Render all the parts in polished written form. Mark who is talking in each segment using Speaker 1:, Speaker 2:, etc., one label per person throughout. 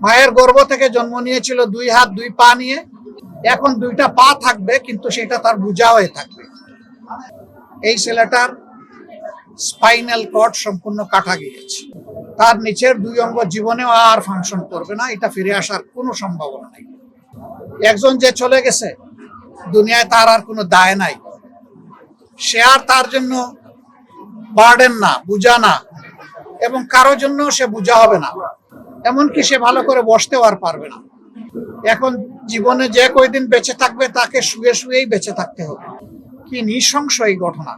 Speaker 1: মায়ের গর্ভ থেকে জন্ম নিয়েছিল 2 হাত 2 পা নিয়ে, এখন 2টা পা থাকবে কিন্তু সেটা তার বোঝা হয়ে থাকবে। এই ছেলেটার স্পাইনাল কর্ড সম্পূর্ণ কাটা গিয়েছে, তার নিচের 2 অঙ্গ জীবনেও আর ফাংশন করবে না, এটা ফিরে আসার কোনো সম্ভাবনা নেই। একজন যে চলে গেছে দুনিয়ায়, তার আর কোনো দায় নাই, সে আর তার জন্য বার্ডেন না, বোঝা না, এবং কারো জন্য সে বোঝা হবে না, এমনকি সে ভালো করে বসতেও আর পারবে না। এখন জীবনে যে কয়দিন বেঁচে থাকবে তাকে শুয়ে শুয়েই বেঁচে থাকতে হবে। কি নৃশংস এই ঘটনা!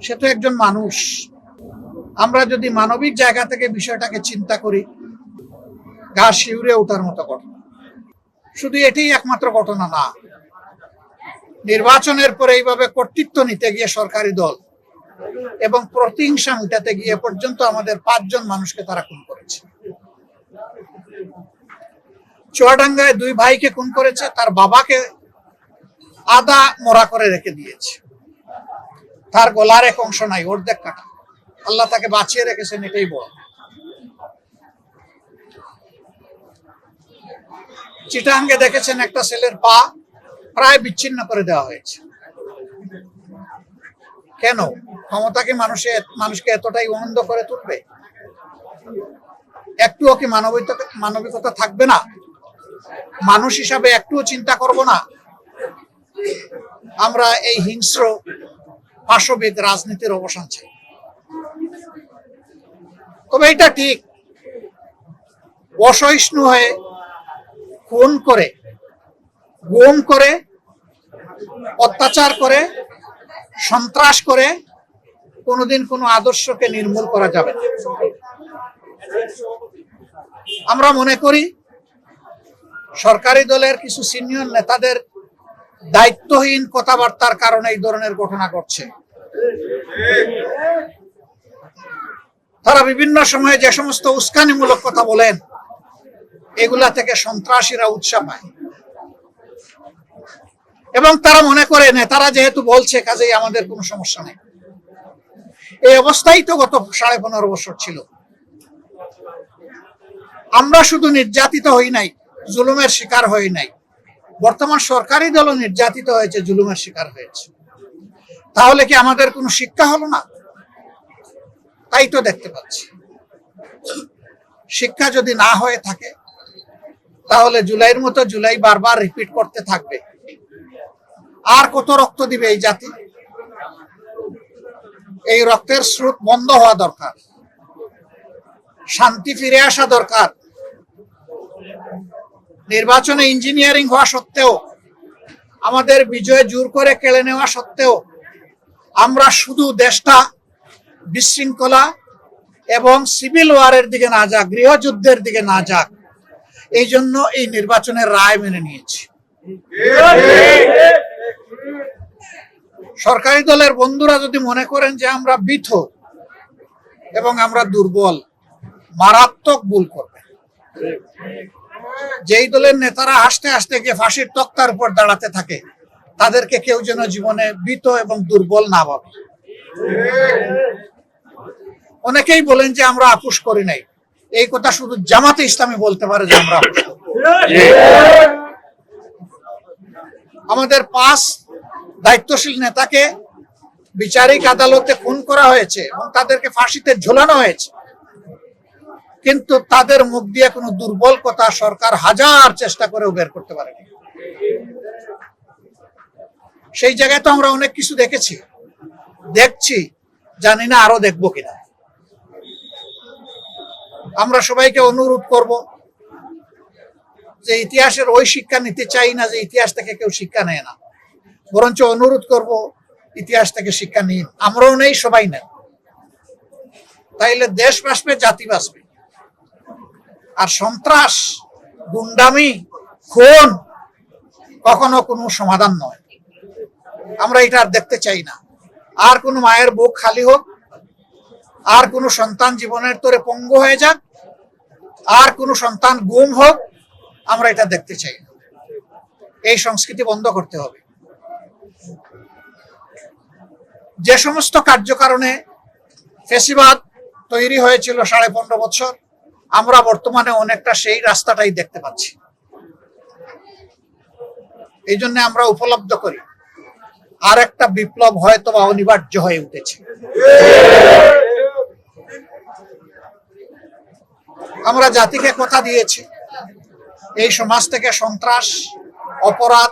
Speaker 1: সে তো একজন মানুষ। আমরা যদি মানবিক জায়গা থেকে বিষয়টাকে চিন্তা করি, গা শিউরে ওঠার মতো ঘটনা। শুধু এটাই একমাত্র ঘটনা না, নির্বাচনের পরে এইভাবে কর্তৃত্ব নিতে গিয়ে সরকারি দল এবং প্রতিহিংসা মিটাতে গিয়ে পর্যন্ত আমাদের 5 জন মানুষকে তারা খুন করেছে। চুয়াডাঙ্গায় 2 ভাইকে খুন করেছে, তার বাবাকে আধা মরা করে রেখে দিয়েছে, তার গলার এক অংশ নাই, অর্ধেক কাটা। আল্লাহ তাকে বাঁচিয়ে রেখেছেন, এটাই বড়। চিটাঙ্গে দেখেছেন একটা ছেলের পা প্রায় বিচ্ছিন্ন করে দেওয়া হয়েছে। কেন? ক্ষমতা কি মানুষকে এতটাই অন্ধ করে তুলবে? একটুও কি মানবিকতা থাকবে না? মানুষ হিসাবে একটুও চিন্তা করব না? আমরা এই হিংস্র পাশবিক রাজনীতির অবসান চাই। তবে এটা ঠিক, অসহিষ্ণু হয়ে খুন করে, গুম করে, অত্যাচার করে, সন্ত্রাস করে কোনোদিন কোনো আদর্শকে নির্মূল করা যাবে না। আমরা মনে করি সরকারি দলের কিছু সিনিয়র নেতাদের দায়িত্বহীন কথাবার্তার কারণে এই ধরনের ঘটনা ঘটছে। তারা বিভিন্ন সময়ে যে সমস্ত উস্কানিমূলক কথা বলেন, এগুলা থেকে সন্ত্রাসীরা উৎসাহ পায় এবং তারা মনে করে নেতারা যেহেতু বলছে কাজেই আমাদের কোনো সমস্যা নেই। এই অবস্থাই তো গত 15.5 বছর ছিল। আমরা শুধু নির্যাতিত হই নাই, জুলুমের শিকার হই নাই, বর্তমান সরকারি দলও নির্যাতিত হয়েছে, জুলুমের শিকার হয়েছে। তাহলে কি আমাদের কোনো শিক্ষা হলো না? তাই তো দেখতে পাচ্ছি। শিক্ষা যদি না হয়ে থাকে তাহলে জুলাইয়ের মতো জুলাই বারবার রিপিট করতে থাকবে। আর কত রক্ত দিবে এই জাতি? এই রক্তের স্রোত বন্ধ হওয়া দরকার, শান্তি ফিরে আসা দরকার। নির্বাচনে ইঞ্জিনিয়ারিং হওয়া সত্ত্বেও, আমাদের বিজয় জোর করে কেড়ে নেওয়া সত্ত্বেও, আমরা শুধু দেশটা বিশৃঙ্খলা এবং সিভিল ওয়ারের দিকে না যাক, গৃহযুদ্ধের দিকে না যাক, এই জন্য এই নির্বাচনের রায় মেনে নিয়েছি। সরকারি দলের বন্ধুরা যদি মনে করেন যে আমরা বৃথ এবং আমরা দুর্বল, মারাত্মক ভুল করবে। যেই দলের নেতারা হাসতে হাসতে গিয়ে ফাঁসির তক্তার উপর দাঁড়াতে থাকে, তাদেরকে কেউ যেন জীবনে বৃথ এবং দুর্বল না ভাবে। অনেকেই বলেন যে আমরা আপোষ করি নাই, এই কথা শুধু জামাতে ইসলামী বলতে পারে যে আমরা আপোষ করি। আমাদের 5 দায়িত্বশীল নেতাকে বিচারিক আদালতে খুন করা হয়েছে এবং তাদেরকে ফাঁসিতে ঝোলানো হয়েছে, কিন্তু তাদের মুখ দিয়ে কোনো দুর্বল কথা সরকার হাজার চেষ্টা করেও বের করতে পারেনি। সেই জায়গায় তো আমরা অনেক কিছু দেখেছি, দেখছি, জানি না আরো দেখবো কিনা। আমরা সবাইকে অনুরোধ করব যে ইতিহাসের ওই শিক্ষা নিতে চাই না যে ইতিহাস থেকে কেউ শিক্ষা নেয় না, বরঞ্চ অনুরোধ করব ইতিহাস থেকে শিক্ষা নিন। আমরাও নেই, সবাই নেন, তাইলে দেশ বাঁচবে, জাতি বাঁচবে। আর সন্ত্রাস, গুন্ডামি, খুন কখনো কোনো সমাধান নয়। আমরা এটা আর দেখতে চাই না। আর কোনো মায়ের বুক খালি হোক, আর কোনো সন্তান জীবনের তোরে পঙ্গু হয়ে যাক, আর কোনো সন্তান গুম হোক, আমরা এটা দেখতে চাই না। এই সংস্কৃতি বন্ধ করতে হবে। যে সমস্ত কার্যকারণে ফ্যাসিবাদ তৈরি হয়েছিল 15.5 বছর, আমরা বর্তমানে অনেকটা সেই রাস্তাটাই দেখতে পাচ্ছি। এই জন্য আমরা উপলব্ধ করি আর একটা বিপ্লব হয়তো বা অনিবার্য হয়ে উঠেছে। আমরা জাতিকে কথা দিয়েছি এই সমাজ থেকে সন্ত্রাস, অপরাধ,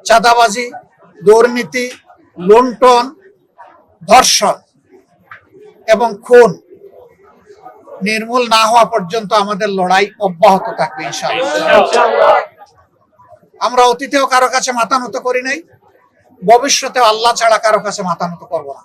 Speaker 1: চাঁদাবাজি, দুর্নীতি, লুণ্ঠন, ধর্ষণ এবং খুন নির্মূল না হওয়া পর্যন্ত আমাদের লড়াই অব্যাহত থাকবে ইনশাআল্লাহ। আমরা অতীতেও কারো কাছে মাথা নত করি নাই, ভবিষ্যতে আল্লাহ ছাড়া কারো কাছে মাথা নত করবো না।